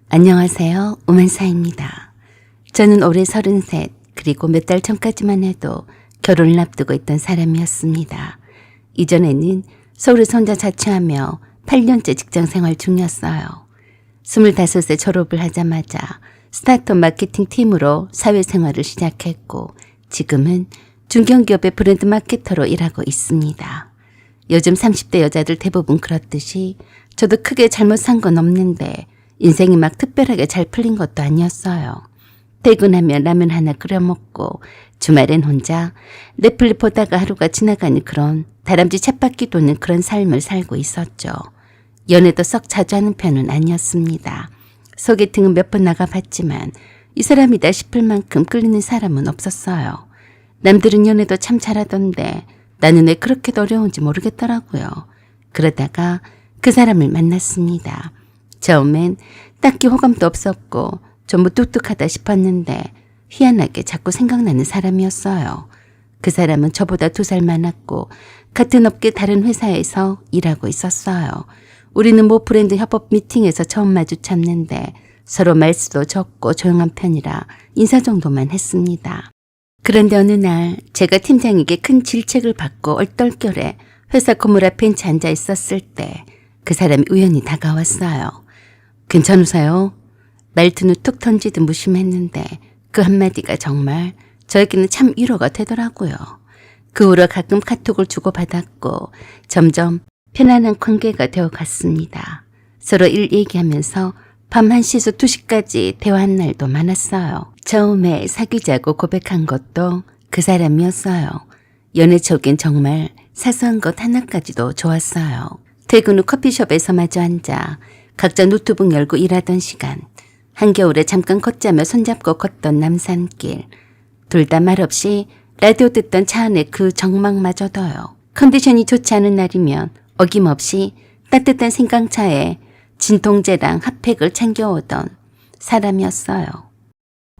안녕하세요. 오만사입니다. 저는 올해 33 그리고 몇 달 전까지만 해도 결혼을 앞두고 있던 사람이었습니다. 이전에는 서울에서 혼자 자취하며 8년째 직장생활 중이었어요. 25세 졸업을 하자마자 스타트업 마케팅 팀으로 사회생활을 시작했고 지금은 중견기업의 브랜드 마케터로 일하고 있습니다. 요즘 30대 여자들 대부분 그렇듯이 저도 크게 잘못 산 건 없는데 인생이 막 특별하게 잘 풀린 것도 아니었어요. 퇴근하면 라면 하나 끓여 먹고 주말엔 혼자 넷플릭스 보다가 하루가 지나가는 그런 다람쥐 쳇바퀴 도는 그런 삶을 살고 있었죠. 연애도 썩 자주 하는 편은 아니었습니다. 소개팅은 몇 번 나가봤지만 이 사람이다 싶을 만큼 끌리는 사람은 없었어요. 남들은 연애도 참 잘하던데 나는 왜 그렇게 어려운지 모르겠더라고요. 그러다가 그 사람을 만났습니다. 처음엔 딱히 호감도 없었고 좀 무뚝뚝하다 싶었는데 희한하게 자꾸 생각나는 사람이었어요. 그 사람은 저보다 2살 많았고 같은 업계 다른 회사에서 일하고 있었어요. 우리는 모 브랜드 협업 미팅에서 처음 마주쳤는데 서로 말수도 적고 조용한 편이라 인사 정도만 했습니다. 그런데 어느 날 제가 팀장에게 큰 질책을 받고 얼떨결에 회사 건물 앞 벤치에 앉아 있었을 때 그 사람이 우연히 다가왔어요. 괜찮으세요? 말투는 툭 던지듯 무심했는데 그 한마디가 정말 저에게는 참 위로가 되더라고요. 그 후로 가끔 카톡을 주고받았고 점점 편안한 관계가 되어갔습니다. 서로 일 얘기하면서 밤 1시에서 2시까지 대화한 날도 많았어요. 처음에 사귀자고 고백한 것도 그 사람이었어요. 연애 초기엔 정말 사소한 것 하나까지도 좋았어요. 퇴근 후 커피숍에서 마주 앉아 각자 노트북 열고 일하던 시간, 한겨울에 잠깐 걷자며 손잡고 걷던 남산길, 둘 다 말없이 라디오 듣던 차 안의 그 정막마저도요. 컨디션이 좋지 않은 날이면 어김없이 따뜻한 생강차에 진통제랑 핫팩을 챙겨오던 사람이었어요.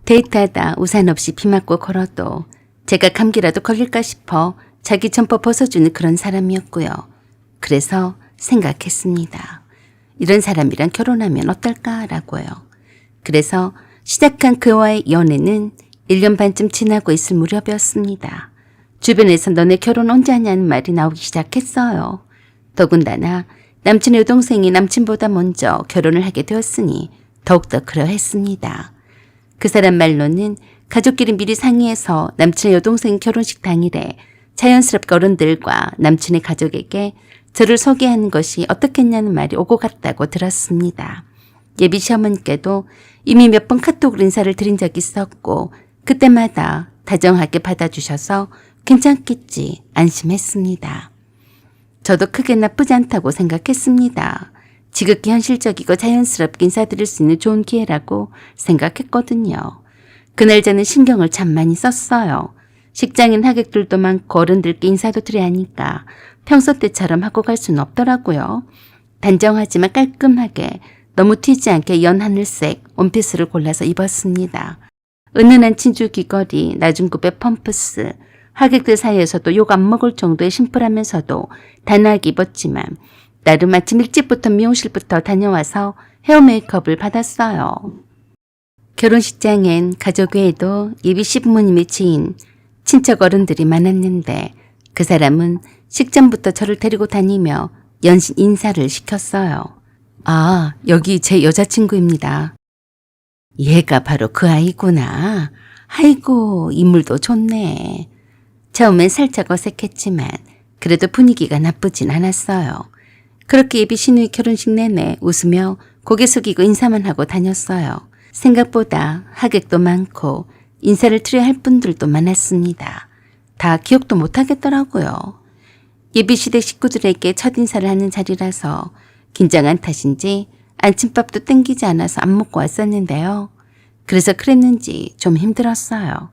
데이트하다 우산 없이 비 맞고 걸어도 제가 감기라도 걸릴까 싶어 자기 점퍼 벗어주는 그런 사람이었고요. 그래서 생각했습니다. 이런 사람이랑 결혼하면 어떨까라고요. 그래서 시작한 그와의 연애는 1년 반쯤 지나고 있을 무렵이었습니다. 주변에서 너네 결혼 언제 하냐는 말이 나오기 시작했어요. 더군다나 남친의 여동생이 남친보다 먼저 결혼을 하게 되었으니 더욱더 그러했습니다. 그 사람 말로는 가족끼리 미리 상의해서 남친의 여동생 결혼식 당일에 자연스럽게 어른들과 남친의 가족에게 저를 소개하는 것이 어떻겠냐는 말이 오고 갔다고 들었습니다. 예비 시어머니께도 이미 몇 번 카톡으로 인사를 드린 적이 있었고 그때마다 다정하게 받아주셔서 괜찮겠지 안심했습니다. 저도 크게 나쁘지 않다고 생각했습니다. 지극히 현실적이고 자연스럽게 인사드릴 수 있는 좋은 기회라고 생각했거든요. 그날 저는 신경을 참 많이 썼어요. 직장인 하객들도 많고 어른들께 인사도 드려야 하니까 평소 때처럼 하고 갈 수는 없더라고요. 단정하지만 깔끔하게 너무 튀지 않게 연하늘색 원피스를 골라서 입었습니다. 은은한 진주 귀걸이, 낮은 굽의 펌프스, 하객들 사이에서도 욕 안 먹을 정도의 심플하면서도 단아하게 입었지만 나름 아침 일찍부터 미용실부터 다녀와서 헤어 메이크업을 받았어요. 결혼식장엔 가족 외에도 예비 시부모님의 지인, 친척 어른들이 많았는데 그 사람은 식전부터 저를 데리고 다니며 연신 인사를 시켰어요. 아, 여기 제 여자친구입니다. 얘가 바로 그 아이구나. 아이고, 인물도 좋네. 처음엔 살짝 어색했지만 그래도 분위기가 나쁘진 않았어요. 그렇게 예비 시누이 결혼식 내내 웃으며 고개 숙이고 인사만 하고 다녔어요. 생각보다 하객도 많고 인사를 드려야 할 분들도 많았습니다. 다 기억도 못하겠더라고요. 예비시댁 식구들에게 첫인사를 하는 자리라서 긴장한 탓인지 아침밥도 땡기지 않아서 안 먹고 왔었는데요. 그래서 그랬는지 좀 힘들었어요.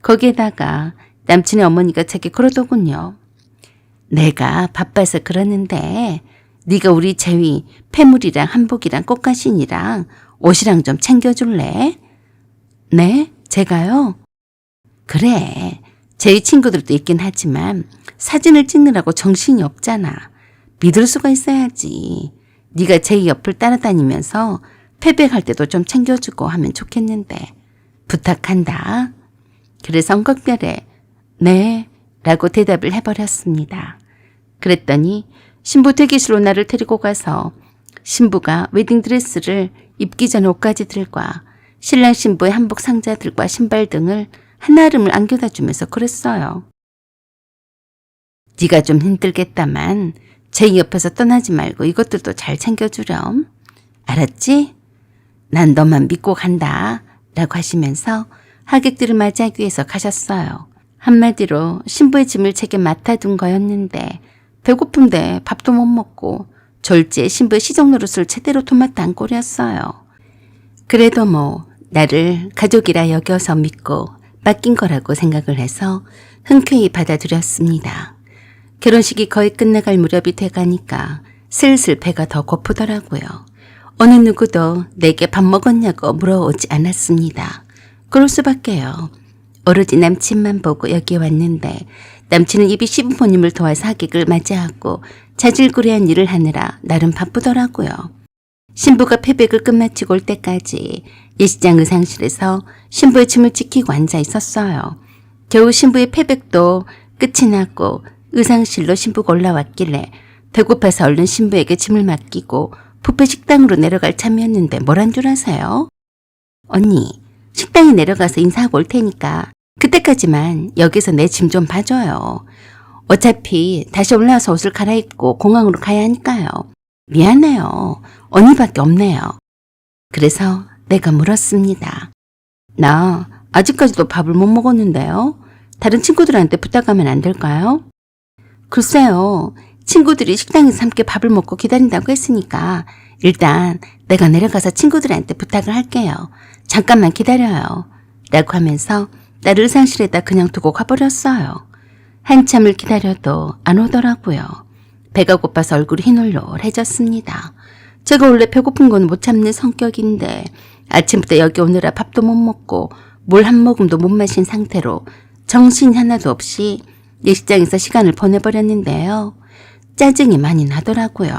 거기에다가 남친의 어머니가 제게 그러더군요. 내가 바빠서 그러는데 네가 우리 재위 패물이랑 한복이랑 꽃가신이랑 옷이랑 좀 챙겨줄래? 네? 제가요? 그래. 제 친구들도 있긴 하지만 사진을 찍느라고 정신이 없잖아. 믿을 수가 있어야지. 네가 제 옆을 따라다니면서 패백할 때도 좀 챙겨주고 하면 좋겠는데 부탁한다. 그래서 엉겁결에 네 라고 대답을 해버렸습니다. 그랬더니 신부 대기실로 나를 데리고 가서 신부가 웨딩드레스를 입기 전 옷가지들과 신랑 신부의 한복 상자들과 신발 등을 한아름을 안겨다 주면서 그랬어요. 네가 좀 힘들겠다만 제 옆에서 떠나지 말고 이것들도 잘 챙겨주렴. 알았지? 난 너만 믿고 간다 라고 하시면서 하객들을 맞이하기 위해서 가셨어요. 한마디로 신부의 짐을 제게 맡아둔 거였는데 배고픈데 밥도 못 먹고 졸지에 신부의 시종 노릇을 제대로 도맡아 안 꼴이었어요. 그래도 나를 가족이라 여겨서 믿고 맡긴 거라고 생각을 해서 흔쾌히 받아들였습니다. 결혼식이 거의 끝나갈 무렵이 돼가니까 슬슬 배가 더 고프더라고요. 어느 누구도 내게 밥 먹었냐고 물어오지 않았습니다. 그럴 수밖에요. 오로지 남친만 보고 여기 왔는데 남친은 입이 시부모님을 도와서 하객을 맞이하고 자질구레한 일을 하느라 나름 바쁘더라고요. 신부가 패백을 끝마치고 올 때까지 예식장 의상실에서 신부의 짐을 지키고 앉아 있었어요. 겨우 신부의 패백도 끝이 났고 의상실로 신부가 올라왔길래 배고파서 얼른 신부에게 짐을 맡기고 뷔페 식당으로 내려갈 참이었는데 뭘 한 줄 아세요? 언니, 식당에 내려가서 인사하고 올 테니까 그때까지만 여기서 내 짐 좀 봐줘요. 어차피 다시 올라와서 옷을 갈아입고 공항으로 가야 하니까요. 미안해요. 언니밖에 없네요. 그래서 내가 물었습니다. 나 아직까지도 밥을 못 먹었는데요. 다른 친구들한테 부탁하면 안 될까요? 글쎄요. 친구들이 식당에서 함께 밥을 먹고 기다린다고 했으니까 일단 내가 내려가서 친구들한테 부탁을 할게요. 잠깐만 기다려요. 라고 하면서 나를 의상실에다 그냥 두고 가버렸어요. 한참을 기다려도 안 오더라고요. 배가 고파서 얼굴이 흰올로해졌습니다. 제가 원래 배고픈 건 못 참는 성격인데 아침부터 여기 오느라 밥도 못 먹고 물 한 모금도 못 마신 상태로 정신이 하나도 없이 예식장에서 시간을 보내버렸는데요. 짜증이 많이 나더라고요.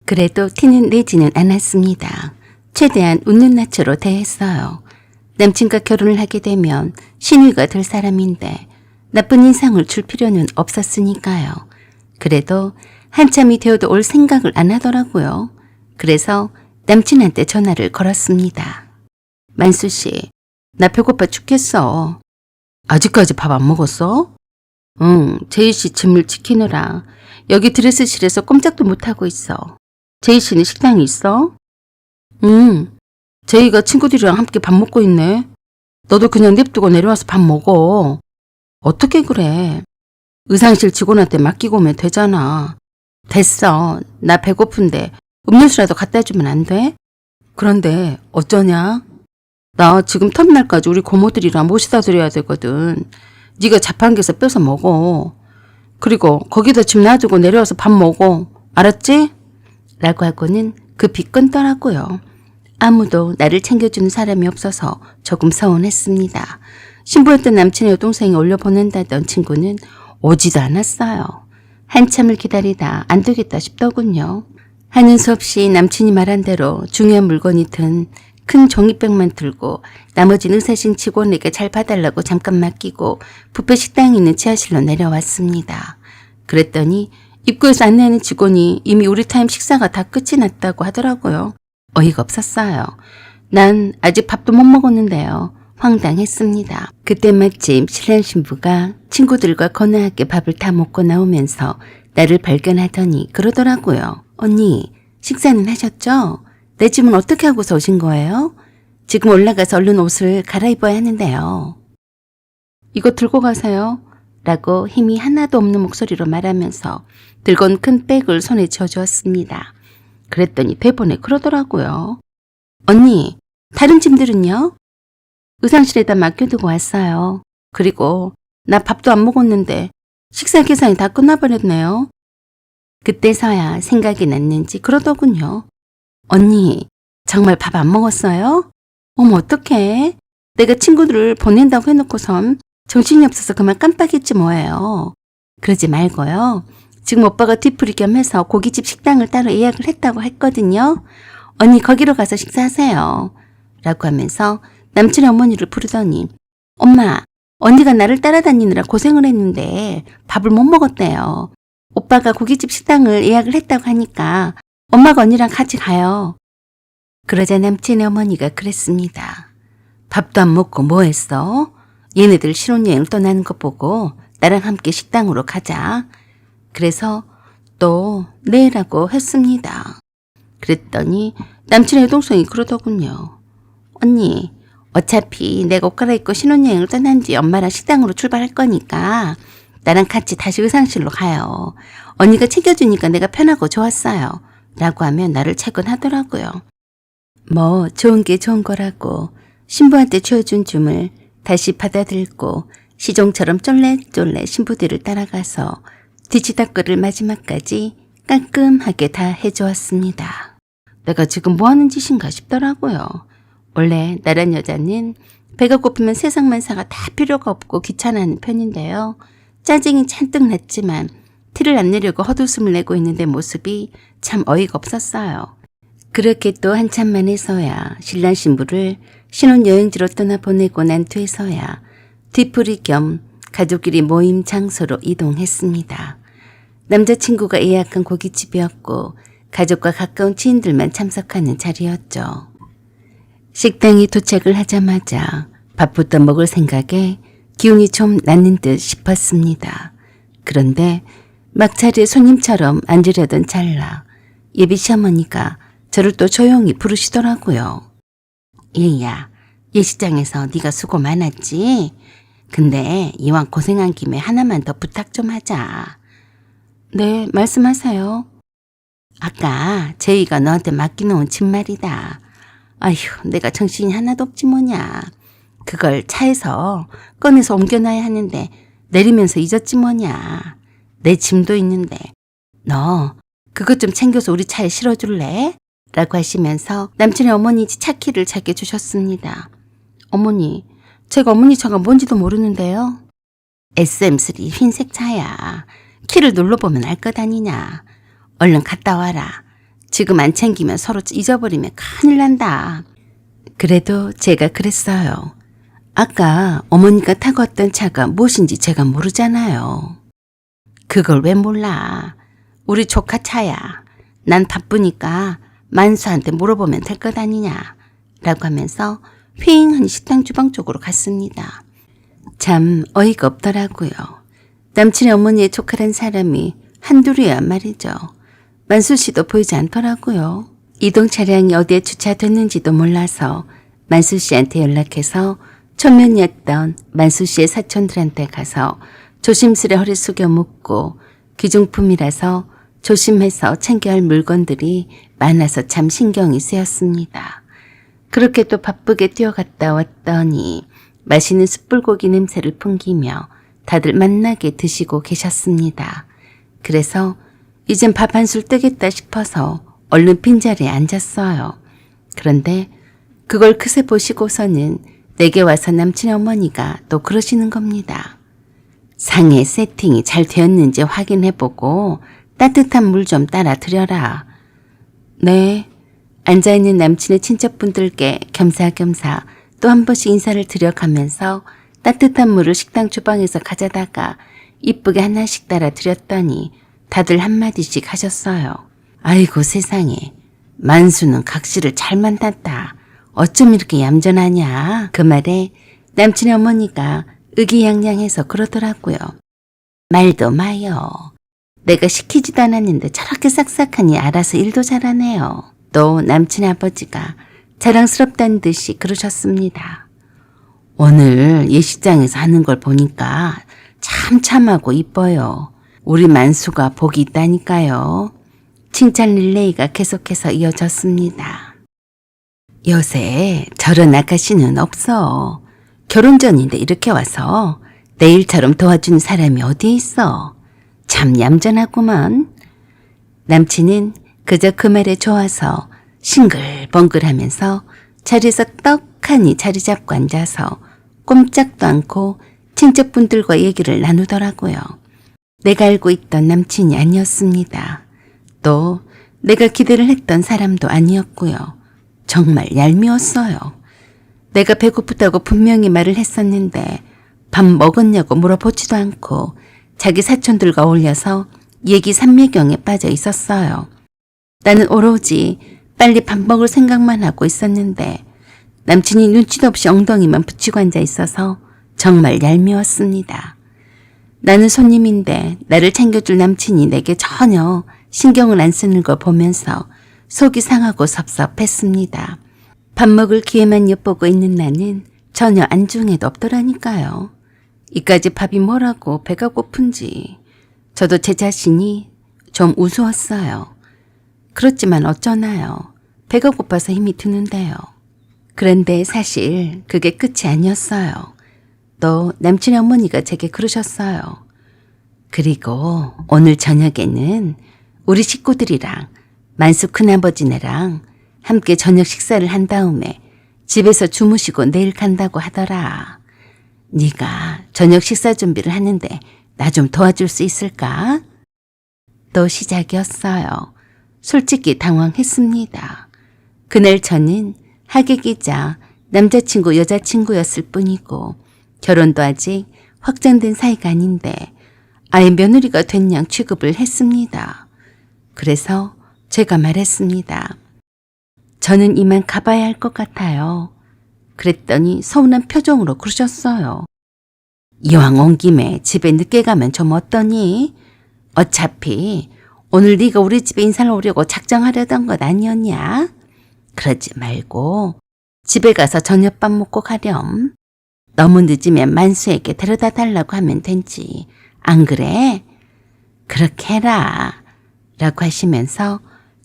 그래도 티는 내지는 않았습니다. 최대한 웃는 낯으로 대했어요. 남친과 결혼을 하게 되면 신우이가 될 사람인데 나쁜 인상을 줄 필요는 없었으니까요. 그래도 한참이 되어도 올 생각을 안 하더라고요. 그래서 남친한테 전화를 걸었습니다. 만수 씨, 나 배고파 죽겠어. 아직까지 밥 안 먹었어? 응, 제이 씨 짐을 지키느라 여기 드레스실에서 꼼짝도 못하고 있어. 제이 씨는 식당에 있어? 응, 제이가 친구들이랑 함께 밥 먹고 있네. 너도 그냥 냅두고 내려와서 밥 먹어. 어떻게 그래? 의상실 직원한테 맡기고 오면 되잖아. 됐어. 나 배고픈데 음료수라도 갖다 주면 안 돼? 그런데 어쩌냐? 나 지금 터미널까지 우리 고모들이랑 모시다 드려야 되거든. 네가 자판기에서 빼서 먹어. 그리고 거기다 짐 놔두고 내려와서 밥 먹어. 알았지? 라고 하고는 급히 끊더라고요. 아무도 나를 챙겨주는 사람이 없어서 조금 서운했습니다. 신부였던 남친의 여동생이 올려보낸다던 친구는 오지도 않았어요. 한참을 기다리다 안 되겠다 싶더군요. 하는 수 없이 남친이 말한 대로 중요한 물건이 든 큰 종이백만 들고 나머지는 의사신 직원에게 잘 봐달라고 잠깐 맡기고 뷔페 식당에 있는 지하실로 내려왔습니다. 그랬더니 입구에서 안내하는 직원이 이미 우리 타임 식사가 다 끝이 났다고 하더라고요. 어이가 없었어요. 난 아직 밥도 못 먹었는데요. 황당했습니다. 그때 마침 신랑 신부가 친구들과 거나하게 밥을 다 먹고 나오면서 나를 발견하더니 그러더라고요. 언니, 식사는 하셨죠? 내 짐은 어떻게 하고서 오신 거예요? 지금 올라가서 얼른 옷을 갈아입어야 하는데요. 이거 들고 가세요. 라고 힘이 하나도 없는 목소리로 말하면서 들건 큰 백을 손에 쥐어주었습니다. 그랬더니 대본에 그러더라고요. 언니, 다른 짐들은요? 의상실에다 맡겨두고 왔어요. 그리고 나 밥도 안 먹었는데 식사 계산이 다 끝나버렸네요. 그때서야 생각이 났는지 그러더군요. 언니, 정말 밥 안 먹었어요? 어머, 어떡해. 내가 친구들을 보낸다고 해놓고선 정신이 없어서 그만 깜빡했지 뭐예요. 그러지 말고요. 지금 오빠가 뒤풀이 겸 해서 고깃집 식당을 따로 예약을 했다고 했거든요. 언니 거기로 가서 식사하세요. 라고 하면서 남친의 어머니를 부르더니 엄마, 언니가 나를 따라다니느라 고생을 했는데 밥을 못 먹었대요. 오빠가 고깃집 식당을 예약을 했다고 하니까 엄마가 언니랑 같이 가요. 그러자 남친의 어머니가 그랬습니다. 밥도 안 먹고 뭐 했어? 얘네들 신혼여행 떠나는 거 보고 나랑 함께 식당으로 가자. 그래서 또 네라고 했습니다. 그랬더니 남친의 여동생이 그러더군요. 언니, 어차피 내가 옷 갈아입고 신혼여행을 떠난 뒤 엄마랑 식당으로 출발할 거니까 나랑 같이 다시 의상실로 가요. 언니가 챙겨주니까 내가 편하고 좋았어요. 라고 하면 나를 채권하더라고요. 뭐 좋은 게 좋은 거라고 신부한테 쥐어준 줌을 다시 받아들고 시종처럼 쫄래쫄래 신부 뒤를 따라가서 뒤치다꺼를 마지막까지 깔끔하게 다 해주었습니다. 내가 지금 뭐 하는 짓인가 싶더라고요. 원래 나란 여자는 배가 고프면 세상 만사가 다 필요가 없고 귀찮아하는 편인데요. 짜증이 잔뜩 났지만 티를 안 내려고 헛웃음을 내고 있는 내 모습이 참 어이가 없었어요. 그렇게 또 한참 만에서야 신랑 신부를 신혼여행지로 떠나보내고 난 뒤에서야 뒤풀이 겸 가족끼리 모임 장소로 이동했습니다. 남자친구가 예약한 고깃집이었고 가족과 가까운 지인들만 참석하는 자리였죠. 식당에 도착을 하자마자 밥부터 먹을 생각에 기운이 좀 났는 듯 싶었습니다. 그런데 막 자리에 손님처럼 앉으려던 찰나 예비 시어머니가 저를 또 조용히 부르시더라고요. 얘야, 예식장에서 네가 수고 많았지? 근데 이왕 고생한 김에 하나만 더 부탁 좀 하자. 네, 말씀하세요. 아까 제이가 너한테 맡겨놓은 집 말이다. 아휴, 내가 정신이 하나도 없지 뭐냐. 그걸 차에서 꺼내서 옮겨놔야 하는데 내리면서 잊었지 뭐냐. 내 짐도 있는데 너 그것 좀 챙겨서 우리 차에 실어줄래? 라고 하시면서 남친의 어머니 차키를 자게 주셨습니다. 어머니, 제가 어머니 차가 뭔지도 모르는데요. SM3 흰색 차야. 키를 눌러보면 알 것 아니냐. 얼른 갔다 와라. 지금 안 챙기면 서로 잊어버리면 큰일 난다. 그래도 제가 그랬어요. 아까 어머니가 타고 왔던 차가 무엇인지 제가 모르잖아요. 그걸 왜 몰라. 우리 조카 차야. 난 바쁘니까 만수한테 물어보면 될 것 아니냐. 라고 하면서 휑하니 식당 주방 쪽으로 갔습니다. 참 어이가 없더라고요. 남친의 어머니의 조카란 사람이 한둘이야 말이죠. 만수 씨도 보이지 않더라고요. 이동 차량이 어디에 주차됐는지도 몰라서 만수 씨한테 연락해서 초면이었던 만수 씨의 사촌들한테 가서 조심스레 허리 숙여 묻고 귀중품이라서 조심해서 챙겨야 할 물건들이 많아서 참 신경이 쓰였습니다. 그렇게 또 바쁘게 뛰어갔다 왔더니 맛있는 숯불고기 냄새를 풍기며 다들 만나게 드시고 계셨습니다. 그래서 이젠 밥 한술 뜨겠다 싶어서 얼른 빈자리에 앉았어요. 그런데 그걸 그새 보시고서는 내게 와서 남친의 어머니가 또 그러시는 겁니다. 상에 세팅이 잘 되었는지 확인해보고 따뜻한 물 좀 따라 드려라. 네. 앉아있는 남친의 친척분들께 겸사겸사 또 한 번씩 인사를 드려가면서 따뜻한 물을 식당 주방에서 가져다가 이쁘게 하나씩 따라 드렸더니 다들 한마디씩 하셨어요. 아이고 세상에, 만수는 각시를 잘 만났다. 어쩜 이렇게 얌전하냐. 그 말에 남친의 어머니가 의기양양해서 그러더라고요. 말도 마요. 내가 시키지도 않았는데 저렇게 싹싹하니 알아서 일도 잘하네요. 또 남친의 아버지가 자랑스럽다는 듯이 그러셨습니다. 오늘 예식장에서 하는 걸 보니까 참 참하고 이뻐요. 우리 만수가 복이 있다니까요. 칭찬 릴레이가 계속해서 이어졌습니다. 요새 저런 아가씨는 없어. 결혼 전인데 이렇게 와서 내 일처럼 도와주는 사람이 어디 있어. 참 얌전하구먼. 남친은 그저 그 말에 좋아서 싱글벙글하면서 자리에서 떡하니 자리 잡고 앉아서 꼼짝도 않고 친척분들과 얘기를 나누더라고요. 내가 알고 있던 남친이 아니었습니다. 또 내가 기대를 했던 사람도 아니었고요. 정말 얄미웠어요. 내가 배고프다고 분명히 말을 했었는데 밥 먹었냐고 물어보지도 않고 자기 사촌들과 어울려서 얘기 삼매경에 빠져 있었어요. 나는 오로지 빨리 밥 먹을 생각만 하고 있었는데 남친이 눈치도 없이 엉덩이만 붙이고 앉아 있어서 정말 얄미웠습니다. 나는 손님인데 나를 챙겨줄 남친이 내게 전혀 신경을 안 쓰는 걸 보면서 속이 상하고 섭섭했습니다. 밥 먹을 기회만 엿보고 있는 나는 전혀 안중에도 없더라니까요. 이까지 밥이 뭐라고 배가 고픈지 저도 제 자신이 좀 우스웠어요. 그렇지만 어쩌나요. 배가 고파서 힘이 드는데요. 그런데 사실 그게 끝이 아니었어요. 또 남친의 어머니가 제게 그러셨어요. 그리고 오늘 저녁에는 우리 식구들이랑 만수 큰아버지네랑 함께 저녁 식사를 한 다음에 집에서 주무시고 내일 간다고 하더라. 네가 저녁 식사 준비를 하는데 나 좀 도와줄 수 있을까? 또 시작이었어요. 솔직히 당황했습니다. 그날 저는 하객이자 남자친구 여자친구였을 뿐이고 결혼도 아직 확정된 사이가 아닌데 아예 며느리가 된 양 취급을 했습니다. 그래서 제가 말했습니다. 저는 이만 가봐야 할 것 같아요. 그랬더니 서운한 표정으로 그러셨어요. 이왕 온 김에 집에 늦게 가면 좀 어떠니? 어차피 오늘 네가 우리 집에 인사를 오려고 작정하려던 것 아니었냐? 그러지 말고 집에 가서 저녁밥 먹고 가렴. 너무 늦으면 만수에게 데려다 달라고 하면 되지. 안 그래? 그렇게 해라. 라고 하시면서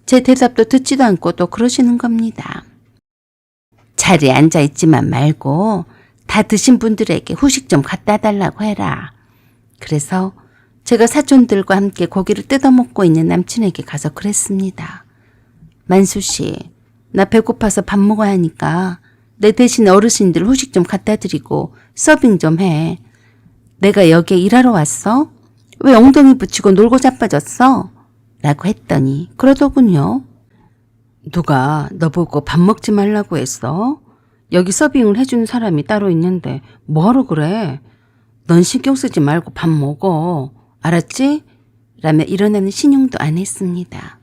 제 대답도 듣지도 않고 또 그러시는 겁니다. 자리에 앉아있지만 말고 다 드신 분들에게 후식 좀 갖다 달라고 해라. 그래서 제가 사촌들과 함께 고기를 뜯어먹고 있는 남친에게 가서 그랬습니다. 만수 씨, 나 배고파서 밥 먹어야 하니까 내 대신 어르신들 후식 좀 갖다 드리고 서빙 좀 해. 내가 여기에 일하러 왔어? 왜 엉덩이 붙이고 놀고 자빠졌어? 라고 했더니 그러더군요. 누가 너보고 밥 먹지 말라고 했어? 여기 서빙을 해주는 사람이 따로 있는데 뭐하러 그래? 넌 신경 쓰지 말고 밥 먹어. 알았지? 라며 일어나는 신용도 안 했습니다.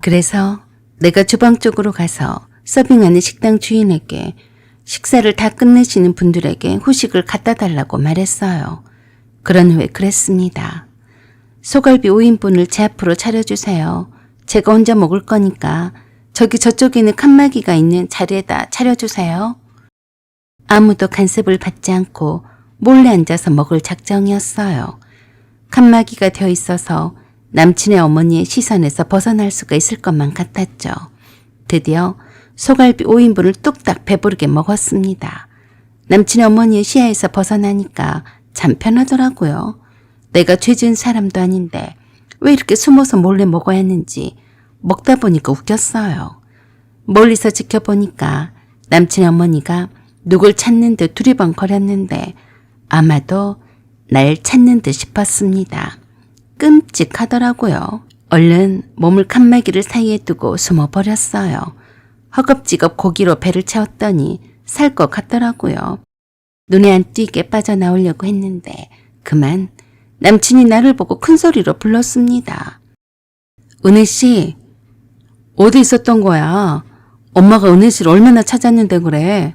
그래서 내가 주방 쪽으로 가서 서빙하는 식당 주인에게 식사를 다 끝내시는 분들에게 후식을 갖다 달라고 말했어요. 그런 후에 그랬습니다. 소갈비 5인분을 제 앞으로 차려주세요. 제가 혼자 먹을 거니까 저기 저쪽에 있는 칸막이가 있는 자리에다 차려주세요. 아무도 간섭을 받지 않고 몰래 앉아서 먹을 작정이었어요. 칸막이가 되어 있어서 남친의 어머니의 시선에서 벗어날 수가 있을 것만 같았죠. 드디어 소갈비 5인분을 뚝딱 배부르게 먹었습니다. 남친의 어머니의 시야에서 벗어나니까 참 편하더라고요. 내가 죄 지은 사람도 아닌데 왜 이렇게 숨어서 몰래 먹어야 했는지 먹다 보니까 웃겼어요. 멀리서 지켜보니까 남친의 어머니가 누굴 찾는 듯 두리번거렸는데 아마도 날 찾는 듯 싶었습니다. 끔찍하더라고요. 얼른 몸을 칸막이를 사이에 두고 숨어버렸어요. 허겁지겁 고기로 배를 채웠더니 살 것 같더라고요. 눈에 안 띄게 빠져나오려고 했는데 그만 남친이 나를 보고 큰 소리로 불렀습니다. 은혜씨, 어디 있었던 거야? 엄마가 은혜씨를 얼마나 찾았는데 그래?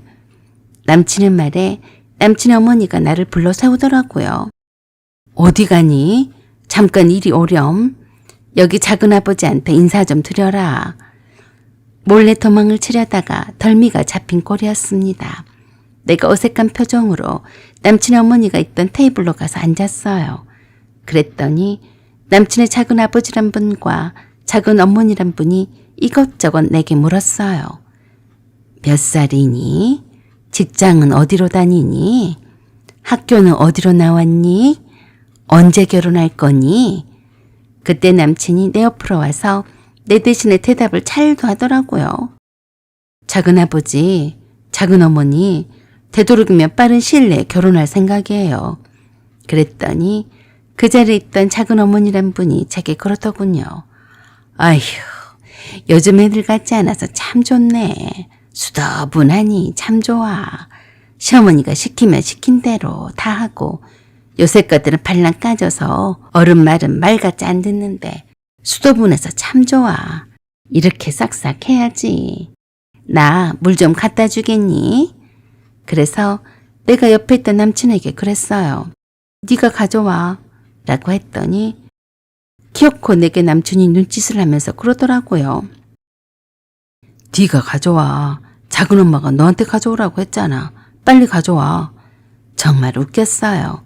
남친의 말에 남친의 어머니가 나를 불러 세우더라고요. 어디 가니? 잠깐 이리 오렴. 여기 작은아버지한테 인사 좀 드려라. 몰래 도망을 치려다가 덜미가 잡힌 꼴이었습니다. 내가 어색한 표정으로 남친의 어머니가 있던 테이블로 가서 앉았어요. 그랬더니 남친의 작은아버지란 분과 작은어머니란 분이 이것저것 내게 물었어요. 몇 살이니? 직장은 어디로 다니니? 학교는 어디로 나왔니? 언제 결혼할 거니? 그때 남친이 내 옆으로 와서 내 대신에 대답을 잘도 하더라고요. 작은아버지, 작은어머니, 되도록이면 빠른 시일 내에 결혼할 생각이에요. 그랬더니 그 자리에 있던 작은어머니란 분이 제게 그러더군요. 아휴, 요즘 애들 같지 않아서 참 좋네. 수더분하니 참 좋아. 시어머니가 시키면 시킨 대로 다 하고 요새 것들은 발랑 까져서 어른 말은 말 같지 안 듣는데 수도분해서 참 좋아. 이렇게 싹싹 해야지. 나 물 좀 갖다 주겠니? 그래서 내가 옆에 있던 남친에게 그랬어요. 네가 가져와 라고 했더니 기어코 내게 남친이 눈짓을 하면서 그러더라고요. 네가 가져와. 작은 엄마가 너한테 가져오라고 했잖아. 빨리 가져와. 정말 웃겼어요.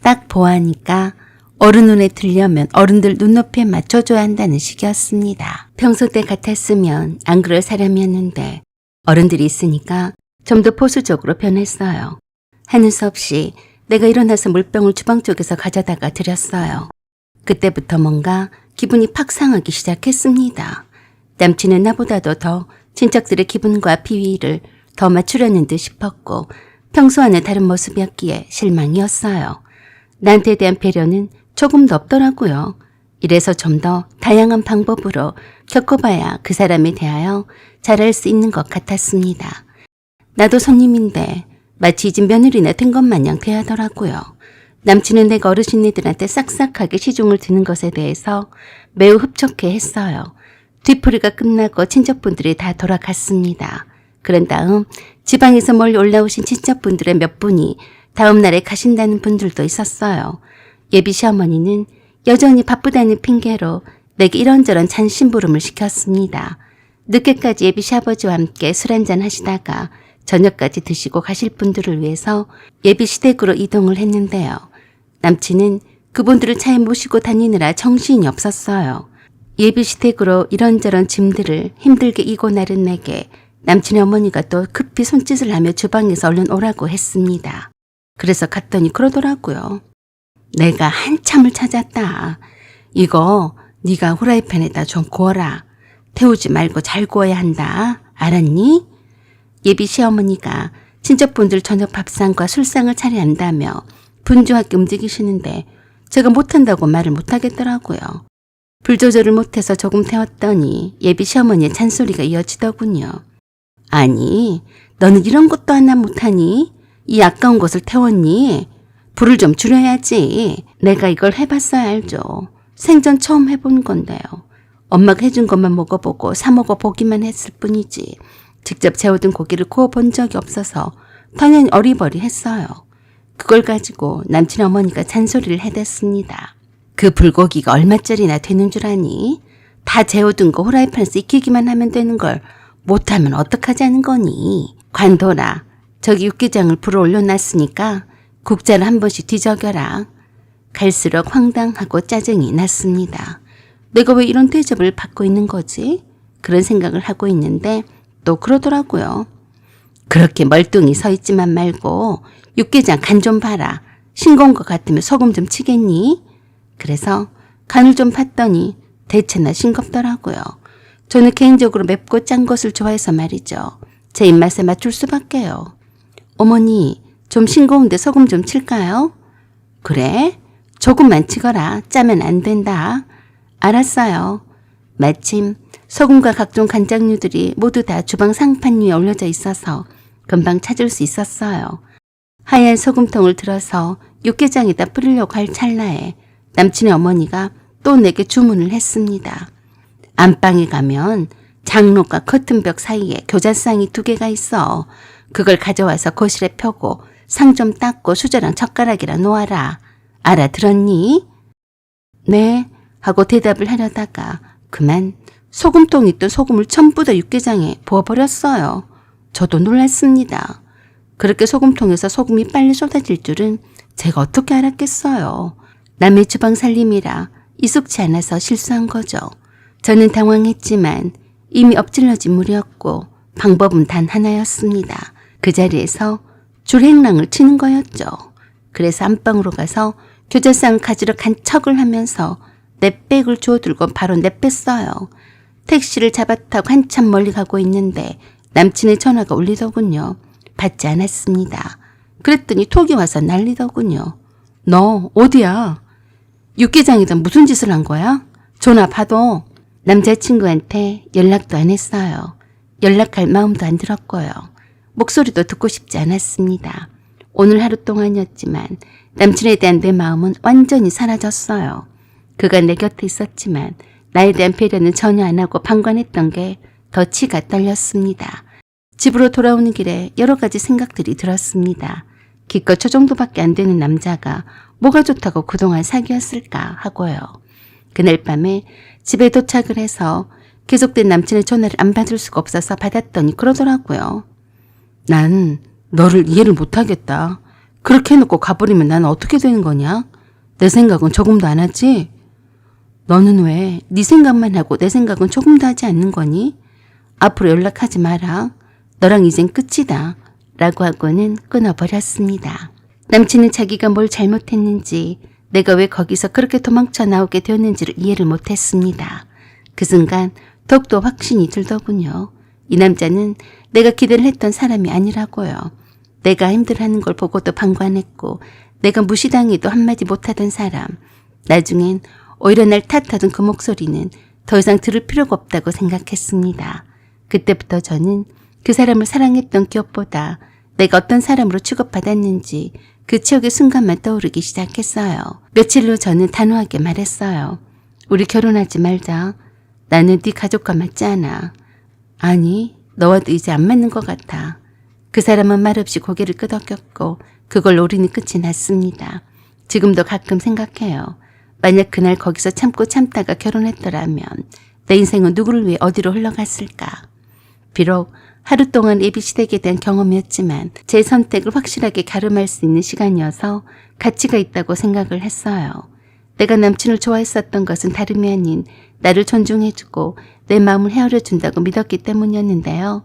딱 보아하니까 어른 눈에 들려면 어른들 눈높이에 맞춰줘야 한다는 식이었습니다. 평소 때 같았으면 안 그럴 사람이었는데 어른들이 있으니까 좀 더 보수적으로 변했어요. 하는 수 없이 내가 일어나서 물병을 주방 쪽에서 가져다가 드렸어요. 그때부터 뭔가 기분이 팍 상하기 시작했습니다. 남친은 나보다도 더 친척들의 기분과 비위를 더 맞추려는 듯 싶었고 평소와는 다른 모습이었기에 실망이었어요. 나한테 대한 배려는 조금도 없더라고요. 이래서 좀 더 다양한 방법으로 겪어봐야 그 사람에 대하여 잘할 수 있는 것 같았습니다. 나도 손님인데 마치 이 집 며느리나 된 것 마냥 대하더라고요. 남친은 내가 어르신네들한테 싹싹하게 시중을 드는 것에 대해서 매우 흡족해 했어요. 뒤풀이가 끝나고 친척분들이 다 돌아갔습니다. 그런 다음 지방에서 멀리 올라오신 친척분들의 몇 분이 다음 날에 가신다는 분들도 있었어요. 예비 시어머니는 여전히 바쁘다는 핑계로 내게 이런저런 잔심부름을 시켰습니다. 늦게까지 예비 시아버지와 함께 술 한잔 하시다가 저녁까지 드시고 가실 분들을 위해서 예비 시댁으로 이동을 했는데요. 남친은 그분들을 차에 모시고 다니느라 정신이 없었어요. 예비 시댁으로 이런저런 짐들을 힘들게 이고 나른 내게 남친의 어머니가 또 급히 손짓을 하며 주방에서 얼른 오라고 했습니다. 그래서 갔더니 그러더라고요. 내가 한참을 찾았다. 이거 네가 후라이팬에다 좀 구워라. 태우지 말고 잘 구워야 한다. 알았니? 예비 시어머니가 친척분들 저녁 밥상과 술상을 차려야 한다며 분주하게 움직이시는데 제가 못한다고 말을 못하겠더라고요. 불 조절을 못해서 조금 태웠더니 예비 시어머니의 잔소리가 이어지더군요. 아니, 너는 이런 것도 하나 못하니? 이 아까운 것을 태웠니? 불을 좀 줄여야지. 내가 이걸 해봤어야 알죠. 생전 처음 해본 건데요. 엄마가 해준 것만 먹어보고 사 먹어보기만 했을 뿐이지 직접 재워둔 고기를 구워본 적이 없어서 당연히 어리버리했어요. 그걸 가지고 남친 어머니가 잔소리를 해댔습니다. 그 불고기가 얼마짜리나 되는 줄 아니? 다 재워둔 거 후라이팬에서 익히기만 하면 되는 걸 못하면 어떡하자는 거니? 관둬라. 저기 육개장을 불어 올려놨으니까 국자를 한 번씩 뒤적여라. 갈수록 황당하고 짜증이 났습니다. 내가 왜 이런 대접을 받고 있는 거지? 그런 생각을 하고 있는데 또 그러더라고요. 그렇게 멀뚱히 서 있지만 말고 육개장 간 좀 봐라. 싱거운 것 같으면 소금 좀 치겠니? 그래서 간을 좀 봤더니 대체나 싱겁더라고요. 저는 개인적으로 맵고 짠 것을 좋아해서 말이죠. 제 입맛에 맞출 수밖에요. 어머니, 좀 싱거운데 소금 좀 칠까요? 그래? 조금만 치거라. 짜면 안 된다. 알았어요. 마침 소금과 각종 간장류들이 모두 다 주방 상판 위에 올려져 있어서 금방 찾을 수 있었어요. 하얀 소금통을 들어서 육개장에다 뿌리려고 할 찰나에 남친의 어머니가 또 내게 주문을 했습니다. 안방에 가면 장롱과 커튼벽 사이에 교자상이 2개가 있어. 그걸 가져와서 거실에 펴고 상 좀 닦고 수저랑 젓가락이랑 놓아라. 알아들었니? 네 하고 대답을 하려다가 그만 소금통이 있던 소금을 전부 다 육개장에 부어버렸어요. 저도 놀랐습니다. 그렇게 소금통에서 소금이 빨리 쏟아질 줄은 제가 어떻게 알았겠어요. 남의 주방 살림이라 익숙치 않아서 실수한 거죠. 저는 당황했지만 이미 엎질러진 물이었고 방법은 단 하나였습니다. 그 자리에서 줄행랑을 치는 거였죠. 그래서 안방으로 가서 교자상을 가지러 간 척을 하면서 내 백을 주워들고 바로 내뺐어요. 택시를 잡아타고 한참 멀리 가고 있는데 남친의 전화가 울리더군요. 받지 않았습니다. 그랬더니 톡이 와서 난리더군요. 너 어디야? 육개장에다 무슨 짓을 한 거야? 전화 받아. 남자친구한테 연락도 안 했어요. 연락할 마음도 안 들었고요. 목소리도 듣고 싶지 않았습니다. 오늘 하루 동안이었지만 남친에 대한 내 마음은 완전히 사라졌어요. 그가 내 곁에 있었지만 나에 대한 배려는 전혀 안 하고 방관했던 게 더 치가 떨렸습니다. 집으로 돌아오는 길에 여러 가지 생각들이 들었습니다. 기껏 저 정도밖에 안 되는 남자가 뭐가 좋다고 그동안 사귀었을까 하고요. 그날 밤에 집에 도착을 해서 계속된 남친의 전화를 안 받을 수가 없어서 받았더니 그러더라고요. 난 너를 이해를 못하겠다. 그렇게 해놓고 가버리면 난 어떻게 되는 거냐? 내 생각은 조금도 안 하지? 너는 왜 네 생각만 하고 내 생각은 조금도 하지 않는 거니? 앞으로 연락하지 마라. 너랑 이젠 끝이다. 라고 하고는 끊어버렸습니다. 남친은 자기가 뭘 잘못했는지 내가 왜 거기서 그렇게 도망쳐 나오게 되었는지를 이해를 못했습니다. 그 순간 더욱더 확신이 들더군요. 이 남자는 내가 기대를 했던 사람이 아니라고요. 내가 힘들어하는 걸 보고도 방관했고 내가 무시당해도 한마디 못하던 사람. 나중엔 오히려 날 탓하던 그 목소리는 더 이상 들을 필요가 없다고 생각했습니다. 그때부터 저는 그 사람을 사랑했던 기억보다 내가 어떤 사람으로 취급받았는지 그 추억의 순간만 떠오르기 시작했어요. 며칠 후 저는 단호하게 말했어요. 우리 결혼하지 말자. 나는 네 가족과 맞지 않아. 아니, 너와도 이제 안 맞는 것 같아. 그 사람은 말없이 고개를 끄덕였고 그걸로 우리는 끝이 났습니다. 지금도 가끔 생각해요. 만약 그날 거기서 참고 참다가 결혼했더라면 내 인생은 누구를 위해 어디로 흘러갔을까. 비록 하루 동안 예비시댁에 대한 경험이었지만 제 선택을 확실하게 가름할 수 있는 시간이어서 가치가 있다고 생각을 했어요. 내가 남친을 좋아했었던 것은 다름이 아닌 나를 존중해주고 내 마음을 헤아려준다고 믿었기 때문이었는데요.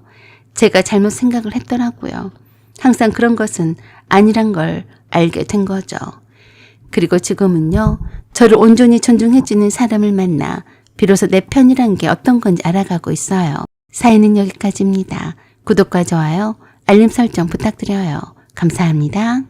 제가 잘못 생각을 했더라고요. 항상 그런 것은 아니란 걸 알게 된 거죠. 그리고 지금은요. 저를 온전히 존중해주는 사람을 만나 비로소 내 편이란 게 어떤 건지 알아가고 있어요. 사연은 여기까지입니다. 구독과 좋아요, 알림 설정 부탁드려요. 감사합니다.